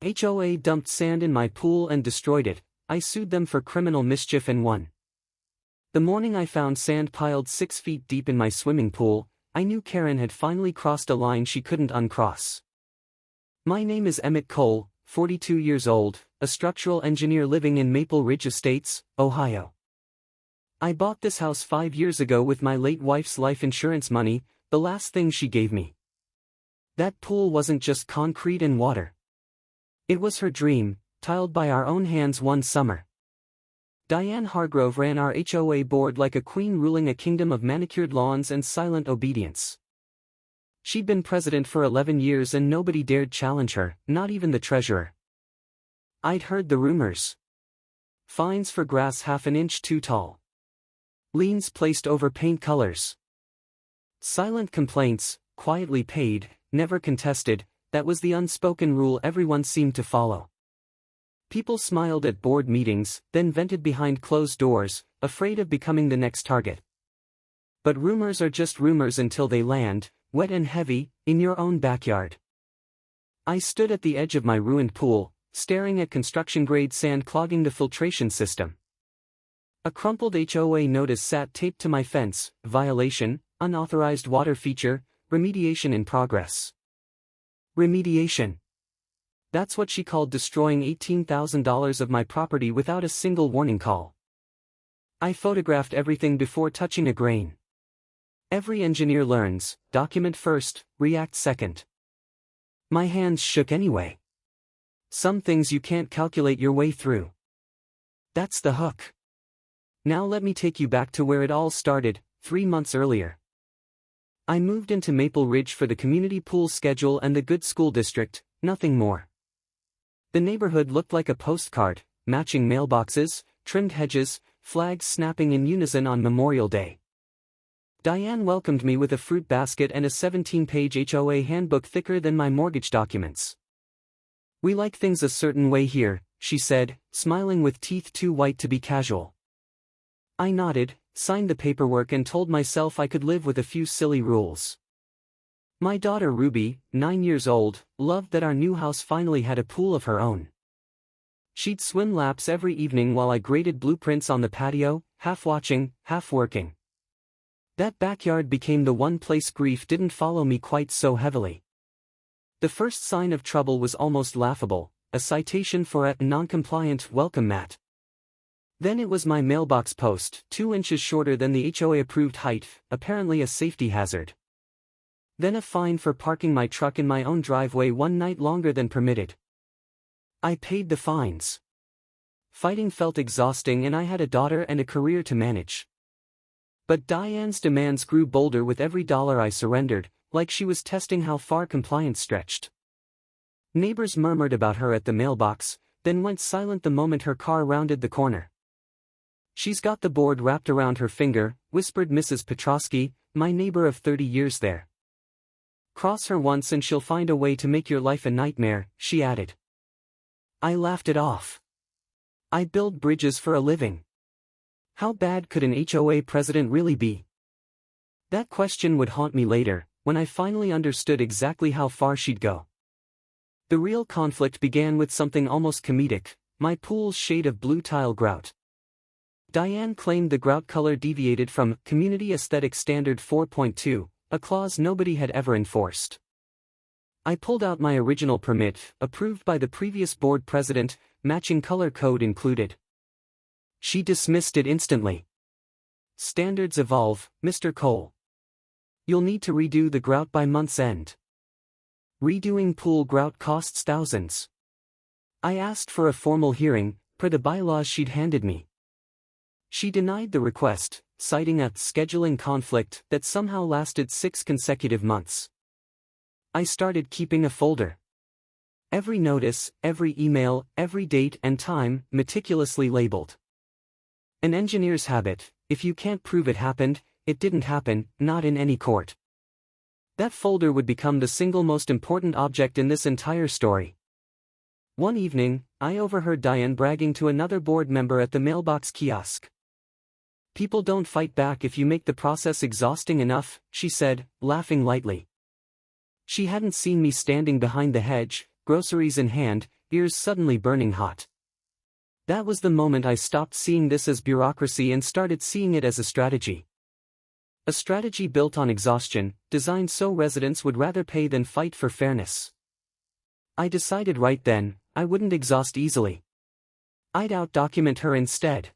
HOA dumped sand in my pool and destroyed it. I sued them for criminal mischief and won. The morning I found sand piled 6 feet deep in my swimming pool, I knew Karen had finally crossed a line she couldn't uncross. My name is Emmett Cole, 42 years old, a structural engineer living in Maple Ridge Estates, Ohio. I bought this house 5 years ago with my late wife's life insurance money, the last thing she gave me. That pool wasn't just concrete and water. It was her dream, tiled by our own hands one summer. Diane Hargrove ran our HOA board like a queen ruling a kingdom of manicured lawns and silent obedience. She'd been president for 11 years and nobody dared challenge her, not even the treasurer. I'd heard the rumors. Fines for grass half an inch too tall. Liens placed over paint colors. Silent complaints, quietly paid, never contested, that was the unspoken rule everyone seemed to follow. People smiled at board meetings, then vented behind closed doors, afraid of becoming the next target. But rumors are just rumors until they land, wet and heavy, in your own backyard. I stood at the edge of my ruined pool, staring at construction-grade sand clogging the filtration system. A crumpled HOA notice sat taped to my fence: violation, unauthorized water feature, remediation in progress. Remediation. That's what she called destroying $18,000 of my property without a single warning call. I photographed everything before touching a grain. Every engineer learns, document first, react second. My hands shook anyway. Some things you can't calculate your way through. That's the hook. Now let me take you back to where it all started, 3 months earlier. I moved into Maple Ridge for the community pool schedule and the good school district, nothing more. The neighborhood looked like a postcard, matching mailboxes, trimmed hedges, flags snapping in unison on Memorial Day. Diane welcomed me with a fruit basket and a 17-page HOA handbook thicker than my mortgage documents. "We like things a certain way here," she said, smiling with teeth too white to be casual. I nodded, signed the paperwork and told myself I could live with a few silly rules. My daughter Ruby, 9 years old, loved that our new house finally had a pool of her own. She'd swim laps every evening while I graded blueprints on the patio, half watching, half working. That backyard became the one place grief didn't follow me quite so heavily. The first sign of trouble was almost laughable, a citation for a non-compliant welcome mat. Then it was my mailbox post, 2 inches shorter than the HOA-approved height, apparently a safety hazard. Then a fine for parking my truck in my own driveway one night longer than permitted. I paid the fines. Fighting felt exhausting and I had a daughter and a career to manage. But Diane's demands grew bolder with every dollar I surrendered, like she was testing how far compliance stretched. Neighbors murmured about her at the mailbox, then went silent the moment her car rounded the corner. "She's got the board wrapped around her finger," whispered Mrs. Petrosky, my neighbor of 30 years there. "Cross her once and she'll find a way to make your life a nightmare," she added. I laughed it off. I build bridges for a living. How bad could an HOA president really be? That question would haunt me later, when I finally understood exactly how far she'd go. The real conflict began with something almost comedic: my pool's shade of blue tile grout. Diane claimed the grout color deviated from Community Aesthetic Standard 4.2, a clause nobody had ever enforced. I pulled out my original permit, approved by the previous board president, matching color code included. She dismissed it instantly. "Standards evolve, Mr. Cole. You'll need to redo the grout by month's end. Redoing pool grout costs thousands." I asked for a formal hearing, per the bylaws she'd handed me. She denied the request, citing a scheduling conflict that somehow lasted 6 consecutive months. I started keeping a folder. Every notice, every email, every date and time, meticulously labeled. An engineer's habit: if you can't prove it happened, it didn't happen, not in any court. That folder would become the single most important object in this entire story. One evening, I overheard Diane bragging to another board member at the mailbox kiosk. "People don't fight back if you make the process exhausting enough," she said, laughing lightly. She hadn't seen me standing behind the hedge, groceries in hand, ears suddenly burning hot. That was the moment I stopped seeing this as bureaucracy and started seeing it as a strategy. A strategy built on exhaustion, designed so residents would rather pay than fight for fairness. I decided right then, I wouldn't exhaust easily. I'd out-document her instead.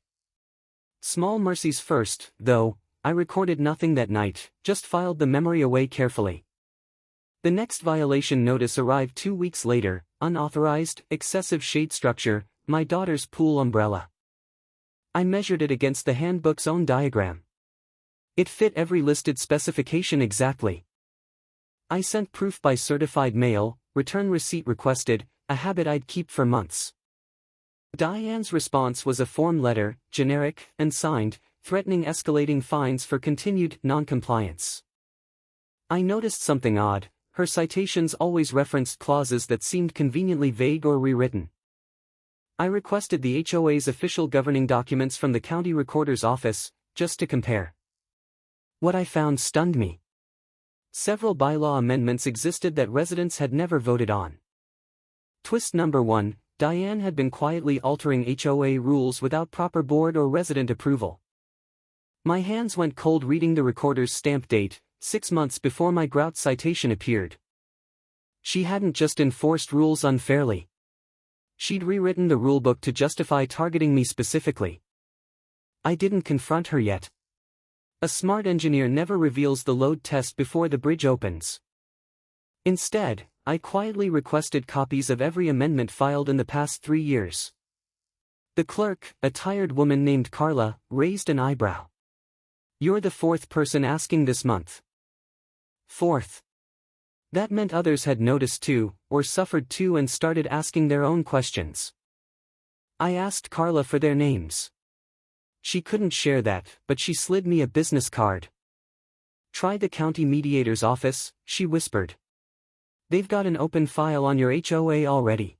Small mercies first, though. I recorded nothing that night, just filed the memory away carefully. The next violation notice arrived 2 weeks later: unauthorized, excessive shade structure, my daughter's pool umbrella. I measured it against the handbook's own diagram. It fit every listed specification exactly. I sent proof by certified mail, return receipt requested, a habit I'd keep for months. Diane's response was a form letter, generic and signed, threatening escalating fines for continued non-compliance. I noticed something odd: her citations always referenced clauses that seemed conveniently vague or rewritten. I requested the HOA's official governing documents from the county recorder's office, just to compare. What I found stunned me. Several bylaw amendments existed that residents had never voted on. Twist number 1, Diane had been quietly altering HOA rules without proper board or resident approval. My hands went cold reading the recorder's stamp date, 6 months before my grout citation appeared. She hadn't just enforced rules unfairly. She'd rewritten the rulebook to justify targeting me specifically. I didn't confront her yet. A smart engineer never reveals the load test before the bridge opens. Instead, I quietly requested copies of every amendment filed in the past 3 years. The clerk, a tired woman named Carla, raised an eyebrow. "You're the 4th person asking this month." 4th. That meant others had noticed too, or suffered too, and started asking their own questions. I asked Carla for their names. She couldn't share that, but she slid me a business card. "Try the county mediator's office," she whispered. "They've got an open file on your HOA already."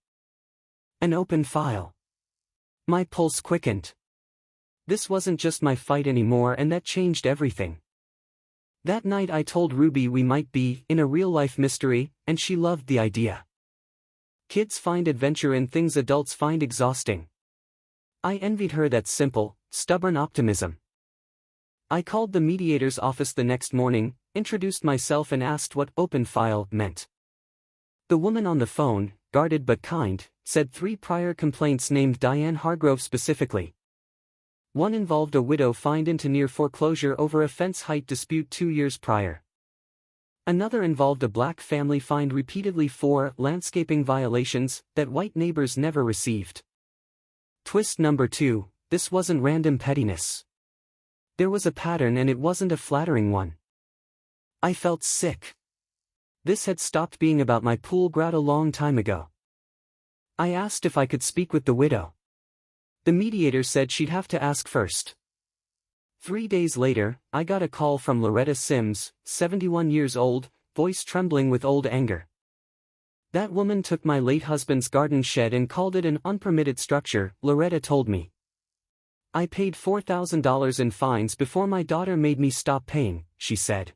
An open file. My pulse quickened. This wasn't just my fight anymore, and that changed everything. That night I told Ruby we might be in a real-life mystery, and she loved the idea. Kids find adventure in things adults find exhausting. I envied her that simple, stubborn optimism. I called the mediator's office the next morning, introduced myself and asked what open file meant. The woman on the phone, guarded but kind, said 3 prior complaints named Diane Hargrove specifically. One involved a widow fined into near foreclosure over a fence height dispute 2 years prior. Another involved a black family fined repeatedly for landscaping violations that white neighbors never received. Twist number 2, this wasn't random pettiness. There was a pattern, and it wasn't a flattering one. I felt sick. This had stopped being about my pool grout a long time ago. I asked if I could speak with the widow. The mediator said she'd have to ask first. 3 days later, I got a call from Loretta Sims, 71 years old, voice trembling with old anger. "That woman took my late husband's garden shed and called it an unpermitted structure," Loretta told me. "I paid $4,000 in fines before my daughter made me stop paying," she said.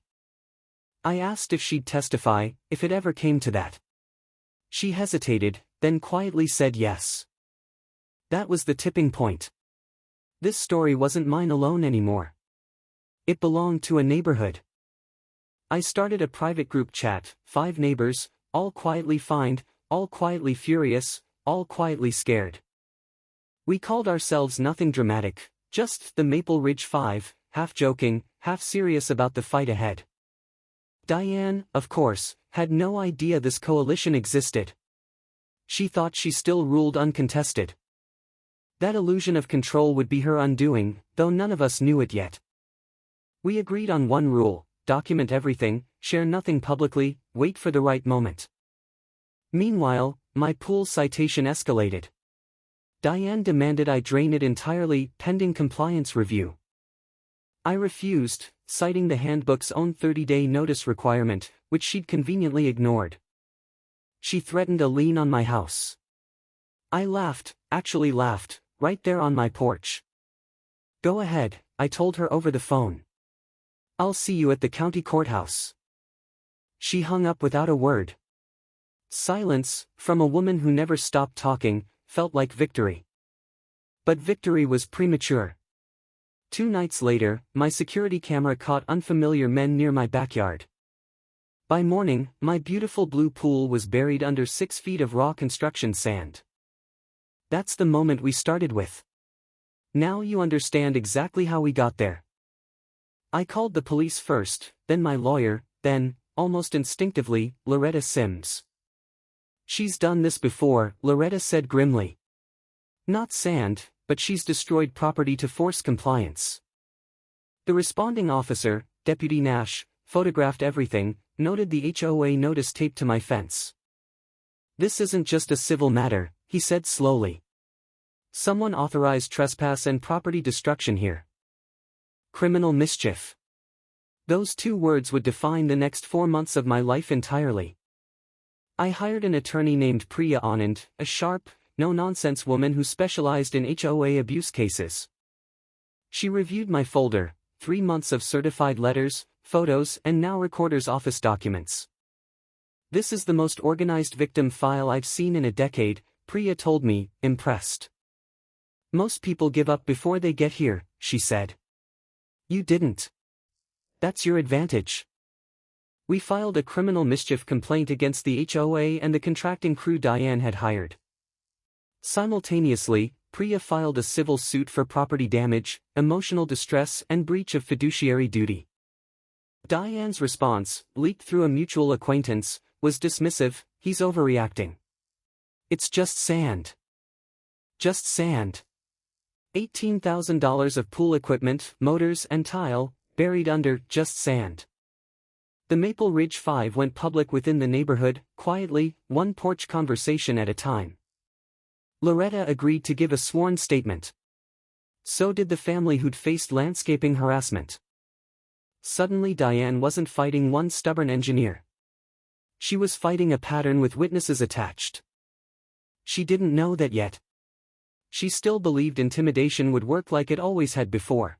I asked if she'd testify, if it ever came to that. She hesitated, then quietly said yes. That was the tipping point. This story wasn't mine alone anymore. It belonged to a neighborhood. I started a private group chat, 5 neighbors, all quietly fined, all quietly furious, all quietly scared. We called ourselves nothing dramatic, just the Maple Ridge 5, half joking, half serious about the fight ahead. Diane, of course, had no idea this coalition existed. She thought she still ruled uncontested. That illusion of control would be her undoing, though none of us knew it yet. We agreed on one rule: document everything, share nothing publicly, wait for the right moment. Meanwhile, my pool citation escalated. Diane demanded I drain it entirely, pending compliance review. I refused, citing the handbook's own 30-day notice requirement, which she'd conveniently ignored. She threatened a lien on my house. I laughed, actually laughed, right there on my porch. "Go ahead," I told her over the phone. "I'll see you at the county courthouse." She hung up without a word. Silence, from a woman who never stopped talking, felt like victory. But victory was premature. 2 nights later, my security camera caught unfamiliar men near my backyard. By morning, my beautiful blue pool was buried under 6 feet of raw construction sand. That's the moment we started with. Now you understand exactly how we got there. I called the police first, then my lawyer, then, almost instinctively, Loretta Sims. She's done this before, Loretta said grimly. Not sand, but she's destroyed property to force compliance. The responding officer, Deputy Nash, photographed everything, noted the HOA notice taped to my fence. This isn't just a civil matter, he said slowly. Someone authorized trespass and property destruction here. Criminal mischief. Those 2 words would define the next 4 months of my life entirely. I hired an attorney named Priya Anand, a sharp, no-nonsense woman who specialized in HOA abuse cases. She reviewed my folder, 3 months of certified letters, photos, and now recorder's office documents. This is the most organized victim file I've seen in a decade, Priya told me, impressed. Most people give up before they get here, she said. You didn't. That's your advantage. We filed a criminal mischief complaint against the HOA and the contracting crew Diane had hired. Simultaneously, Priya filed a civil suit for property damage, emotional distress, and breach of fiduciary duty. Diane's response, leaked through a mutual acquaintance, was dismissive. He's overreacting. It's just sand. Just sand. $18,000 of pool equipment, motors, and tile, buried under just sand. The Maple Ridge 5 went public within the neighborhood, quietly, one porch conversation at a time. Loretta agreed to give a sworn statement. So did the family who'd faced landscaping harassment. Suddenly Diane wasn't fighting one stubborn engineer. She was fighting a pattern with witnesses attached. She didn't know that yet. She still believed intimidation would work like it always had before.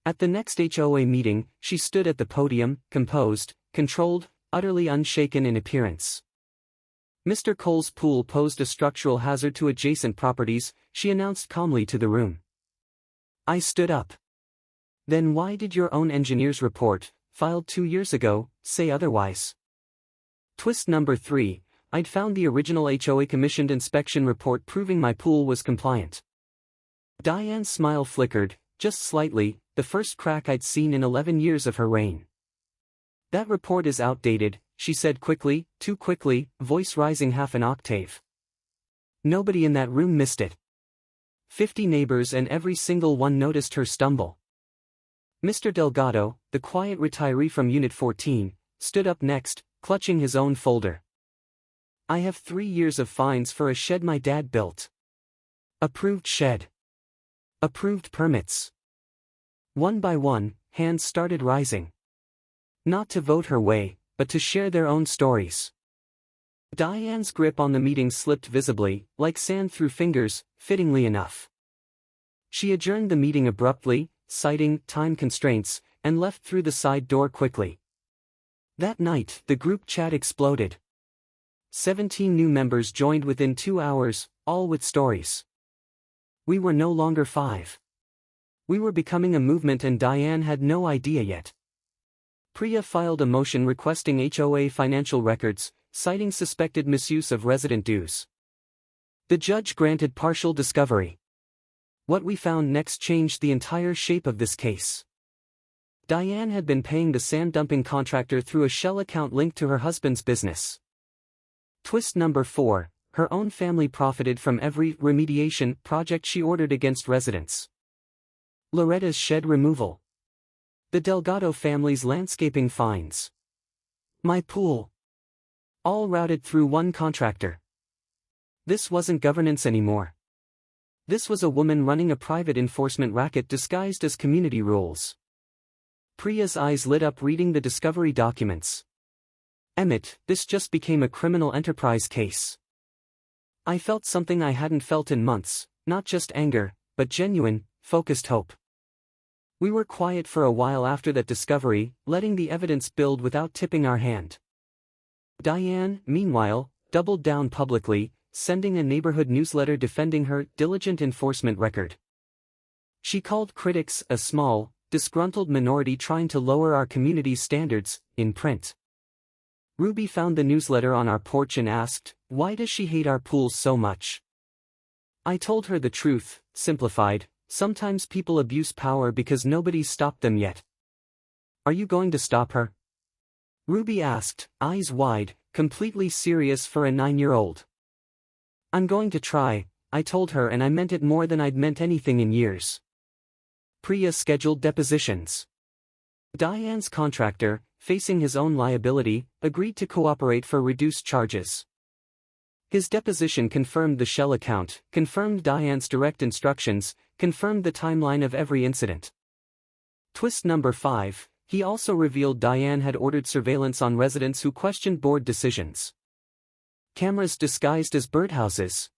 At the next HOA meeting, she stood at the podium, composed, controlled, utterly unshaken in appearance. Mr. Cole's pool posed a structural hazard to adjacent properties, she announced calmly to the room. I stood up. Then why did your own engineer's report, filed 2 years ago, say otherwise? Twist number 3, I'd found the original HOA commissioned inspection report proving my pool was compliant. Diane's smile flickered, just slightly, the first crack I'd seen in 11 years of her reign. That report is outdated, she said quickly, too quickly, voice rising half an octave. Nobody in that room missed it. 50 neighbors and every single one noticed her stumble. Mr. Delgado, the quiet retiree from Unit 14, stood up next, clutching his own folder. I have 3 years of fines for a shed my dad built. Approved shed. Approved permits. One by one, hands started rising. Not to vote her way, but to share their own stories. Diane's grip on the meeting slipped visibly, like sand through fingers, fittingly enough. She adjourned the meeting abruptly, citing time constraints, and left through the side door quickly. That night, the group chat exploded. 17 new members joined within 2 hours, all with stories. We were no longer 5. We were becoming a movement and Diane had no idea yet. Priya filed a motion requesting HOA financial records, citing suspected misuse of resident dues. The judge granted partial discovery. What we found next changed the entire shape of this case. Diane had been paying the sand dumping contractor through a shell account linked to her husband's business. Twist number 4, her own family profited from every remediation project she ordered against residents. Loretta's shed removal. The Delgado family's landscaping fines. My pool. All routed through one contractor. This wasn't governance anymore. This was a woman running a private enforcement racket disguised as community rules. Priya's eyes lit up reading the discovery documents. Emmett, this just became a criminal enterprise case. I felt something I hadn't felt in months, not just anger, but genuine, focused hope. We were quiet for a while after that discovery, letting the evidence build without tipping our hand. Diane, meanwhile, doubled down publicly, sending a neighborhood newsletter defending her diligent enforcement record. She called critics a small, disgruntled minority trying to lower our community's standards, in print. Ruby found the newsletter on our porch and asked, "Why does she hate our pools so much?" I told her the truth, simplified: sometimes people abuse power because nobody's stopped them yet. "Are you going to stop her?" Ruby asked, eyes wide, completely serious for a 9-year-old. "I'm going to try," I told her, and I meant it more than I'd meant anything in years. Priya scheduled depositions. Diane's contractor, facing his own liability, agreed to cooperate for reduced charges. His deposition confirmed the shell account, confirmed Diane's direct instructions, confirmed the timeline of every incident. Twist number 5, he also revealed Diane had ordered surveillance on residents who questioned board decisions. Cameras disguised as birdhouses.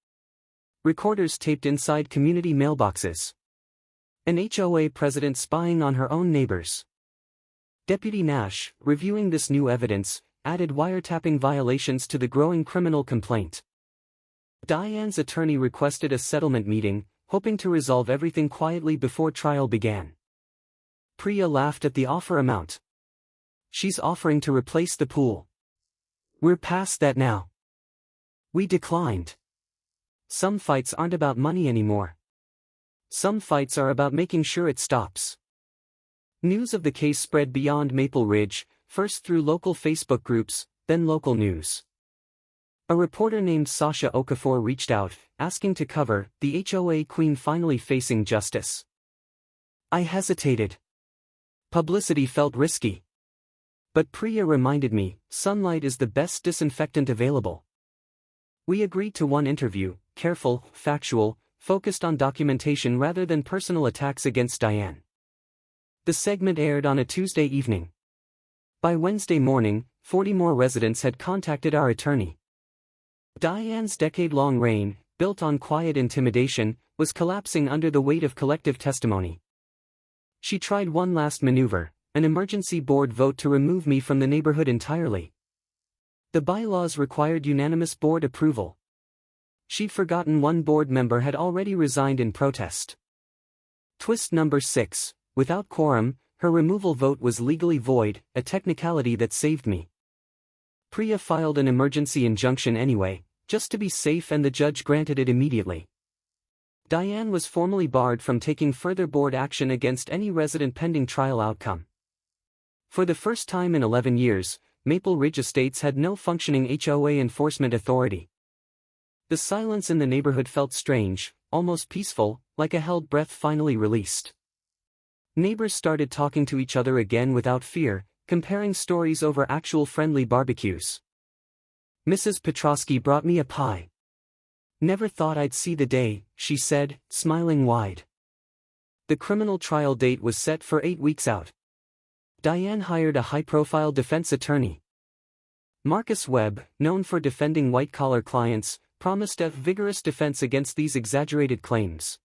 Recorders taped inside community mailboxes. An HOA president spying on her own neighbors. Deputy Nash, reviewing this new evidence, added wiretapping violations to the growing criminal complaint. Diane's attorney requested a settlement meeting, hoping to resolve everything quietly before trial began. Priya laughed at the offer amount. "She's offering to replace the pool." "We're past that now." We declined. Some fights aren't about money anymore. Some fights are about making sure it stops. News of the case spread beyond Maple Ridge, first through local Facebook groups, then local news. A reporter named Sasha Okafor reached out, asking to cover the HOA queen finally facing justice. I hesitated. Publicity felt risky. But Priya reminded me, sunlight is the best disinfectant available. We agreed to one interview, careful, factual, focused on documentation rather than personal attacks against Diane. The segment aired on a Tuesday evening. By Wednesday morning, 40 more residents had contacted our attorney. Diane's decade-long reign, built on quiet intimidation, was collapsing under the weight of collective testimony. She tried one last maneuver, an emergency board vote to remove me from the neighborhood entirely. The bylaws required unanimous board approval. She'd forgotten one board member had already resigned in protest. Twist number 6, without quorum, her removal vote was legally void, a technicality that saved me. Priya filed an emergency injunction anyway, just to be safe, and the judge granted it immediately. Diane was formally barred from taking further board action against any resident pending trial outcome. For the first time in 11 years, Maple Ridge Estates had no functioning HOA enforcement authority. The silence in the neighborhood felt strange, almost peaceful, like a held breath finally released. Neighbors started talking to each other again without fear, comparing stories over actual friendly barbecues. Mrs. Petrosky brought me a pie. "Never thought I'd see the day," she said, smiling wide. The criminal trial date was set for 8 weeks out. Diane hired a high-profile defense attorney. Marcus Webb, known for defending white-collar clients, promised a vigorous defense against these exaggerated claims.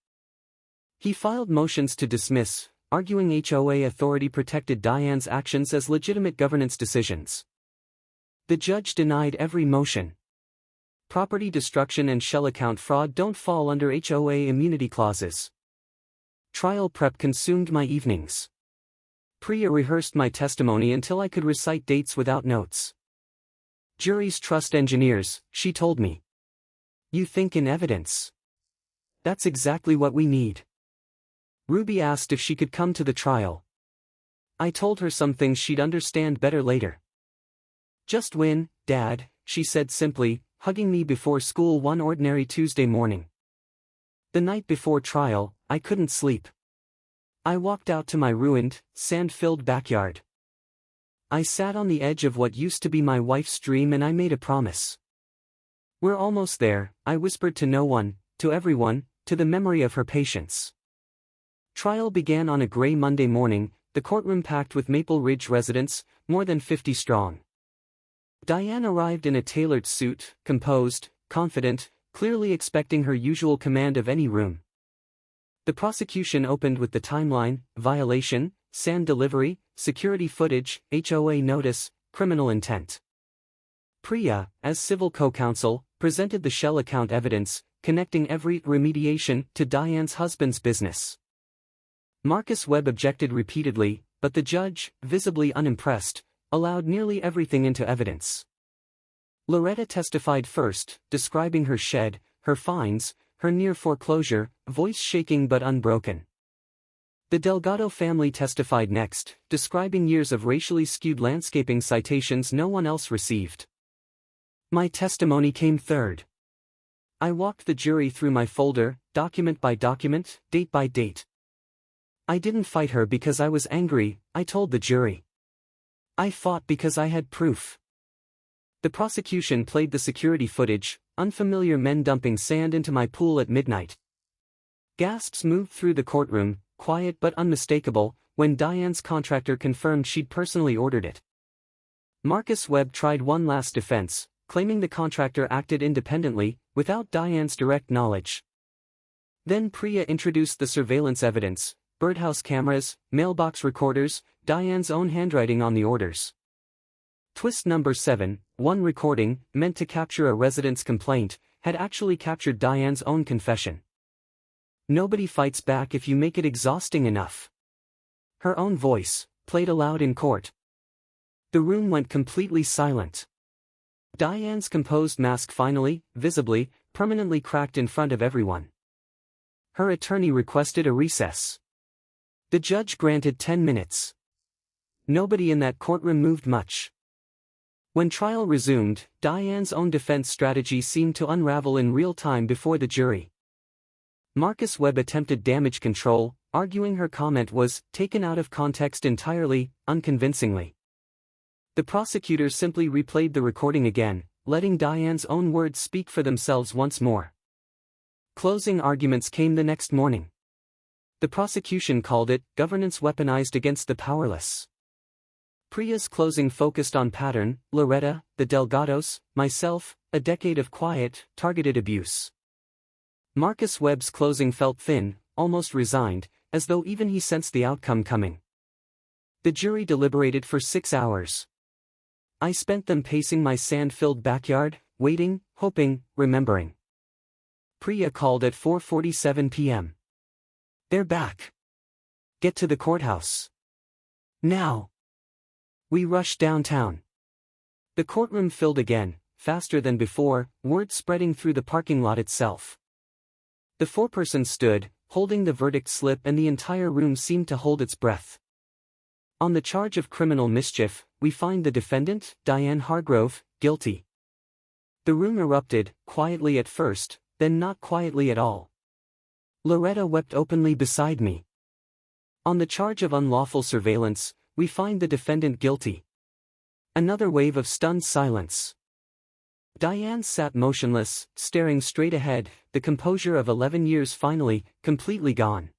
He filed motions to dismiss, arguing HOA authority protected Diane's actions as legitimate governance decisions. The judge denied every motion. Property destruction and shell account fraud don't fall under HOA immunity clauses. Trial prep consumed my evenings. Priya rehearsed my testimony until I could recite dates without notes. "Juries trust engineers," she told me. "You think in evidence. That's exactly what we need." Ruby asked if she could come to the trial. I told her some things she'd understand better later. "Just win, Dad," she said simply, hugging me before school one ordinary Tuesday morning. The night before trial, I couldn't sleep. I walked out to my ruined, sand-filled backyard. I sat on the edge of what used to be my wife's dream and I made a promise. "We're almost there," I whispered to no one, to everyone, to the memory of her patience. Trial began on a gray Monday morning, the courtroom packed with Maple Ridge residents, more than 50 strong. Diane arrived in a tailored suit, composed, confident, clearly expecting her usual command of any room. The prosecution opened with the timeline, violation, sand delivery, security footage, HOA notice, criminal intent. Priya, as civil co-counsel, presented the shell account evidence, connecting every remediation to Diane's husband's business. Marcus Webb objected repeatedly, but the judge, visibly unimpressed, allowed nearly everything into evidence. Loretta testified first, describing her shed, her fines, her near foreclosure, voice shaking but unbroken. The Delgado family testified next, describing years of racially skewed landscaping citations no one else received. My testimony came third. I walked the jury through my folder, document by document, date by date. I didn't fight her because I was angry, I told the jury. I fought because I had proof. The prosecution played the security footage, unfamiliar men dumping sand into my pool at midnight. Gasps moved through the courtroom, quiet but unmistakable, when Diane's contractor confirmed she'd personally ordered it. Marcus Webb tried one last defense, claiming the contractor acted independently, without Diane's direct knowledge. Then Priya introduced the surveillance evidence, birdhouse cameras, mailbox recorders, Diane's own handwriting on the orders. Twist number 7, one recording, meant to capture a resident's complaint, had actually captured Diane's own confession. Nobody fights back if you make it exhausting enough. Her own voice, played aloud in court. The room went completely silent. Diane's composed mask finally, visibly, permanently cracked in front of everyone. Her attorney requested a recess. The judge granted 10 minutes. Nobody in that courtroom moved much. When trial resumed, Diane's own defense strategy seemed to unravel in real time before the jury. Marcus Webb attempted damage control, arguing her comment was taken out of context entirely, unconvincingly. The prosecutor simply replayed the recording again, letting Diane's own words speak for themselves once more. Closing arguments came the next morning. The prosecution called it governance weaponized against the powerless. Priya's closing focused on pattern, Loretta, the Delgados, myself, a decade of quiet, targeted abuse. Marcus Webb's closing felt thin, almost resigned, as though even he sensed the outcome coming. The jury deliberated for 6 hours. I spent them pacing my sand-filled backyard, waiting, hoping, remembering. Priya called at 4:47 p.m. They're back. Get to the courthouse. Now. We rushed downtown. The courtroom filled again, faster than before, word spreading through the parking lot itself. The foreperson stood, holding the verdict slip, and the entire room seemed to hold its breath. On the charge of criminal mischief, we find the defendant, Diane Hargrove, guilty. The room erupted, quietly at first, then not quietly at all. Loretta wept openly beside me. On the charge of unlawful surveillance, we find the defendant guilty. Another wave of stunned silence. Diane sat motionless, staring straight ahead, the composure of 11 years finally, completely gone.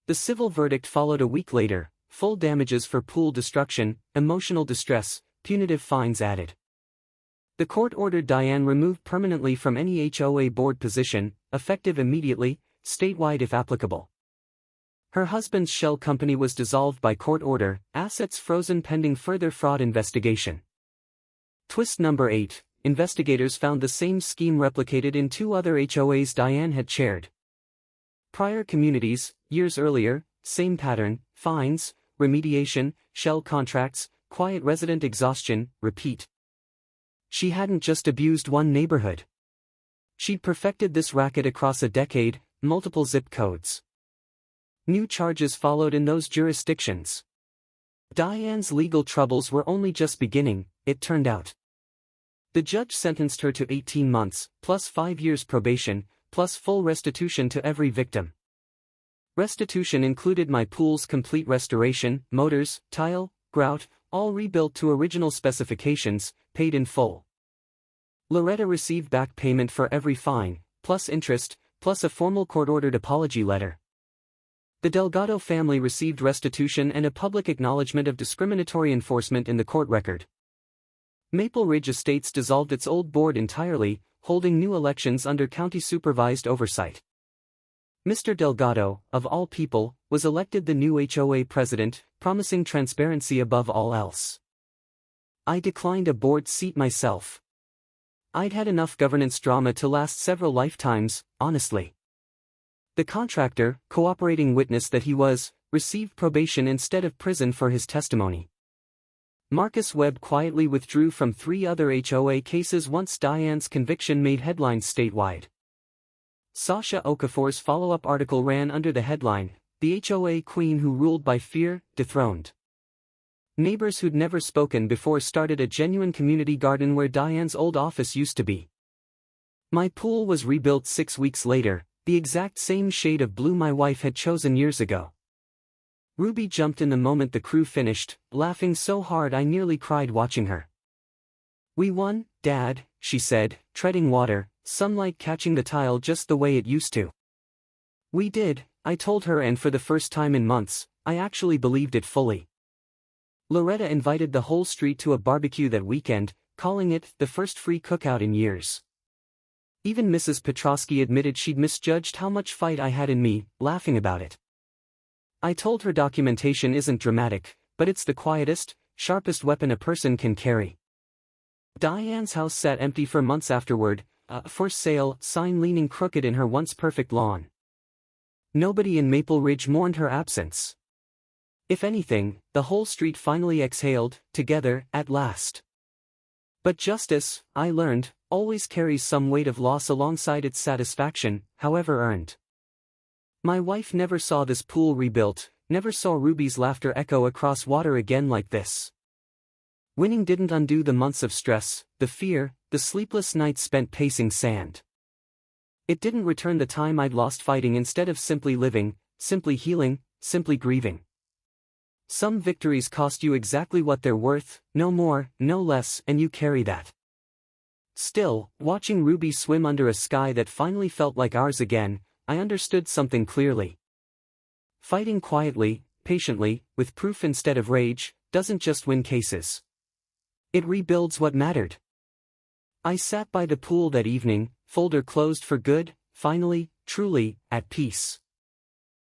The civil verdict followed a week later, full damages for pool destruction, emotional distress, punitive fines added. The court ordered Diane removed permanently from any HOA board position, effective immediately, statewide if applicable. Her husband's shell company was dissolved by court order, assets frozen pending further fraud investigation. Twist number 8, investigators found the same scheme replicated in 2 other HOAs Diane had chaired. Prior communities, years earlier, same pattern, fines, remediation, shell contracts, quiet resident exhaustion, repeat. She hadn't just abused one neighborhood. She'd perfected this racket across a decade, multiple zip codes. New charges followed in those jurisdictions. Diane's legal troubles were only just beginning, it turned out. The judge sentenced her to 18 months, plus 5 years probation, plus full restitution to every victim. Restitution included my pool's complete restoration, motors, tile, grout, all rebuilt to original specifications, paid in full. Loretta received back payment for every fine, plus interest, plus a formal court-ordered apology letter. The Delgado family received restitution and a public acknowledgement of discriminatory enforcement in the court record. Maple Ridge Estates dissolved its old board entirely, holding new elections under county-supervised oversight. Mr. Delgado, of all people, was elected the new HOA president, promising transparency above all else. I declined a board seat myself. I'd had enough governance drama to last several lifetimes, honestly. The contractor, cooperating witness that he was, received probation instead of prison for his testimony. Marcus Webb quietly withdrew from 3 other HOA cases once Diane's conviction made headlines statewide. Sasha Okafor's follow-up article ran under the headline, "The HOA Queen Who Ruled by Fear, Dethroned." Neighbors who'd never spoken before started a genuine community garden where Diane's old office used to be. My pool was rebuilt 6 weeks later, the exact same shade of blue my wife had chosen years ago. Ruby jumped in the moment the crew finished, laughing so hard I nearly cried watching her. "We won, Dad," she said, treading water, sunlight catching the tile just the way it used to. "We did," I told her, and for the first time in months, I actually believed it fully. Loretta invited the whole street to a barbecue that weekend, calling it the first free cookout in years. Even Mrs. Petrosky admitted she'd misjudged how much fight I had in me, laughing about it. I told her documentation isn't dramatic, but it's the quietest, sharpest weapon a person can carry. Diane's house sat empty for months afterward, a "for sale" sign leaning crooked in her once perfect lawn. Nobody in Maple Ridge mourned her absence. If anything, the whole street finally exhaled, together, at last. But justice, I learned, always carries some weight of loss alongside its satisfaction, however earned. My wife never saw this pool rebuilt, never saw Ruby's laughter echo across water again like this. Winning didn't undo the months of stress, the fear, the sleepless nights spent pacing sand. It didn't return the time I'd lost fighting instead of simply living, simply healing, simply grieving. Some victories cost you exactly what they're worth, no more, no less, and you carry that. Still, watching Ruby swim under a sky that finally felt like ours again, I understood something clearly. Fighting quietly, patiently, with proof instead of rage, doesn't just win cases. It rebuilds what mattered. I sat by the pool that evening, folder closed for good, finally, truly, at peace.